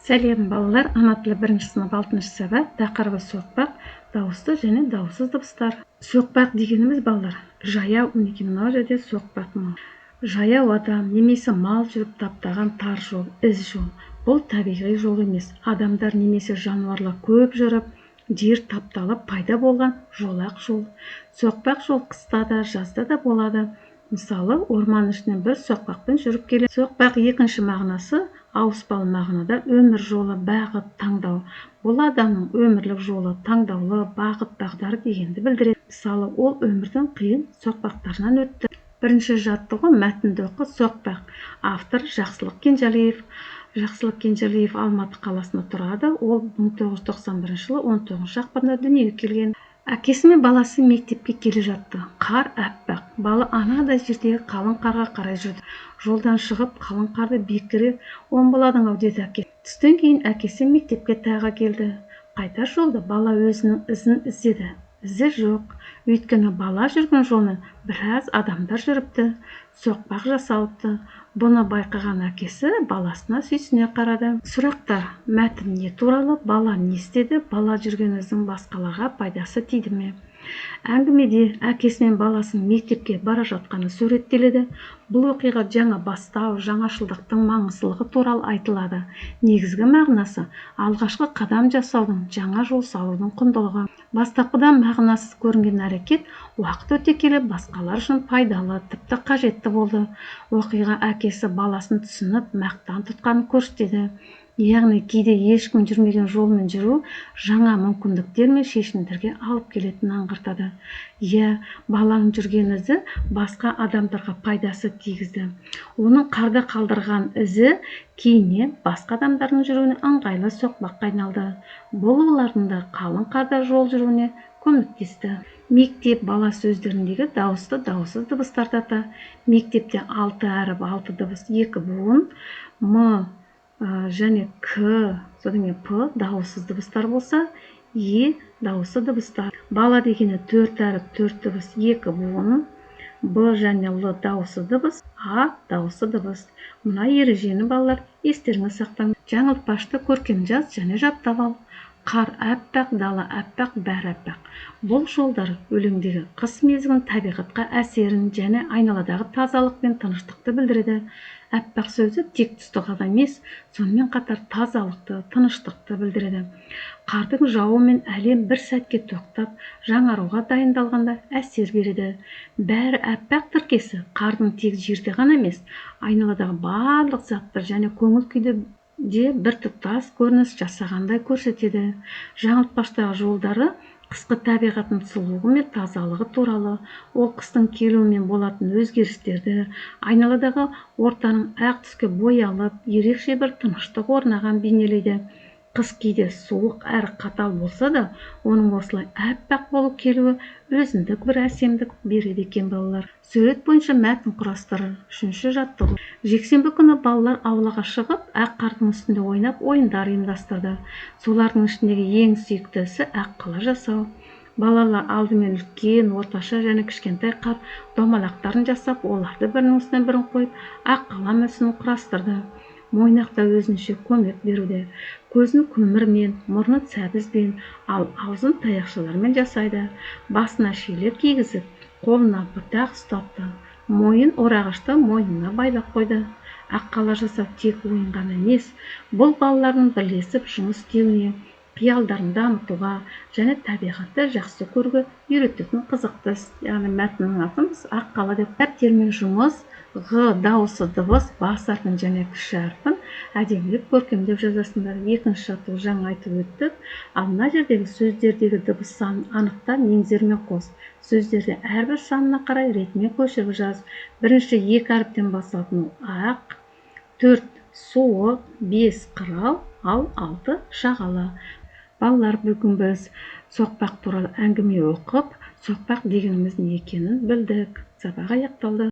Сәлем балалар, ана тілі 1-ші сынып 6-ші сабақ, тақырыбы соқпақ, дауысты және дауыссыз дыбыстар. Соқпақ дегеніміз балалар, жаяу, мінекей мынау жерде соқпақ. Жаяу адам немесе мал жүріп таптаған тар жол, із жол. Бұл табиғи жол емес. Адамдар немесе жануарлар көп жүріп, жер тапталып пайда болған жолақ жол. Соқпақ жол қыста да, жазда да болады. Мысалы, орман ішінен бір соқпақпен жүріп келеді. Соқпақ екінші мағынасы ауыспалы мағынада өмір жолы, бағыт, таңдау. Бұл адамның өмірлік жолы, таңдаулы, бағыт, бағдар дегенді білдіреді. Мысалы, ол өмірдің қиын соқпақтарынан өтті. Бірінші жаттығу мәтінді оқы, соқпақ. Автор Жақсылық Кенжалиев. Жақсылық Кенжалиев Алматы қаласында тұрады. Ол 1991 жылы 19 ақпанда дүниеге келген. Әкесі мен баласы мектепке келе жатты. Қар әппақ. Бала анадай жердегі қалың қарға қарай жүрді. Жолдан шығып, қалың қарды бекіре омбыладың-ау деді әкесі. Түстен кейін әкесі мектепке тағы келді. Қайтар жолда бала өзінің ізін іздеді. Ізі жоқ. Өйткені бала жүрген жолмен біраз адамдар жүріпті. Соқпақ жасалыпты. Бұны байқаған әкесі баласына сүйсіне қарады. Сұрақтар: мәтін не туралы, бала не істеді, бала жүрген іздің басқаларға пайдасы тиді ме? Әңгімеде әкесі мен баласының мектепке бара жатқаны суреттеледі. Бұл оқиға жаңа бастау, жаңашылдықтың маңыздылығы туралы айтылады. Негізгі мағынасы алғашқы қадам жасаудың, жаңа жол салудың құндылығы. Бастапқыда мағынасыз көрінген әрекет уақыт өте келе басқалар үшін пайдалы, тіпті қажетті болды. Оқиға әкесі баласын түсініп, мақтан тұтқанын көрсетеді. Яғни кейде ешкім жүрмеген жолмен жүру жаңа мүмкіндіктер мен шешімдерге алып келетінін аңғартады. Баланың жүрген ізі басқа адамдарға пайдасы тигізді. Оның қарды қалдырған ізі кейіннен басқа адамдардың жүруіне ыңғайлы соқпаққа айналды. Бұл олардың да қалың қарда жол жүруіне көмектесті. Мектеп бала сөздеріндегі дауысты, дауыссыз дыбыстарды ата. Мектепте 6 әріп, 6 дыбыс, 2 буын, м және к, содан кейін п дауыссыз дыбыстар болса, е дауысты дыбыстар. Бала дегені 4 әріп, 4 дыбыс, 2 буын, б және л дауыссыз дыбыс, а дауысты дыбыс. Мына ережені балалар естеріңіз сақтаңыз. Жаңылтпашты көркем жаз және жаттап ал. Қар әппақ, дала әппақ, бәрі әппақ. Бұл жолдар өлеңдегі қыс мезгілінің табиғатқа әсерін және айналадағы тазалық пен тыныштықты білдіреді. Әппақ сөзі тек түсті ғана емес, сонымен қатар тазалықты, тыныштықты білдіреді. Қардың жауымен әлем бір сәтке тоқтап, жаңаруға дайындалғанда әсер береді. Бәрі әппақ тіркесі қардың тек жерде ғана емес, айналадағы барлық заттар және көңіл күйді де бір тұтас көрініс жасағандай көрсетеді. Жаңылтпаштағы жолдары қысқы табиғаттың сұлулығы мен тазалығы туралы, ол қыстың келуімен болатын өзгерістерді, айналадағы ортаның ақ түске боялып, ерекше бір тыныштық орнаған бейнелейді. Қыс кейде суық әрі қатал болса да, оның осылай әппақ болып келуі өзіндік бір әсемдік береді екен балалар. Сурет бойынша мәтін құрастыры. 3-ші жаттығу. Жексенбі күні балалар аулаға шығып, ақ қардың үстінде ойнап, ойындар ұйымдастырды. Солардың ішіндегі ең сүйіктісі ақ қала жасау. Балалар алдымен үлкен, орташа және кішкентай қар домалақтарын жасап, оларды бірінің үстіне бірін қойып, ақ қала мүсінін құрастырды. Мойнақта өзінше көмек беруде. Көзін көмірмен, мұрны сәбізбен, ал аузын таяқшалармен жасайды. Басына шелек кигізіп, қолына бұтақ ұстапты. Мойын орағышты мойнына байлап қойды. Ақ қала жасау тек ойын ғана емес, бұл балалардың бірлесіп жұмыс істеуіне, қиялдарын дамытуға және табиғатты жақсы көруге үйрететін қызықты іс. Яғни мәтіннің атымыз ақ қала деп. Әріптермен жұмыс. Ғ дауысы дыбыс, бас әрпін және кіші әрпін әдемілеп көркемдеп жазасыңдар. 2-ші жаттығу жаңа айтып өттік. Ал мына жердегі сөздердегі дыбыс санын анықта, меңзермен қос. Сөздерде әрбір санына қарай ретімен көшіріп жаз. Бірінші 2 әріптен басталатын ақ, 4 суық, 5 қырау, ал 6 шағала. Балалар, бүгін біз соқпақ туралы әңгіме оқып, соқпақ дегеніміз не екенін білдік. Сабақ аяқталды.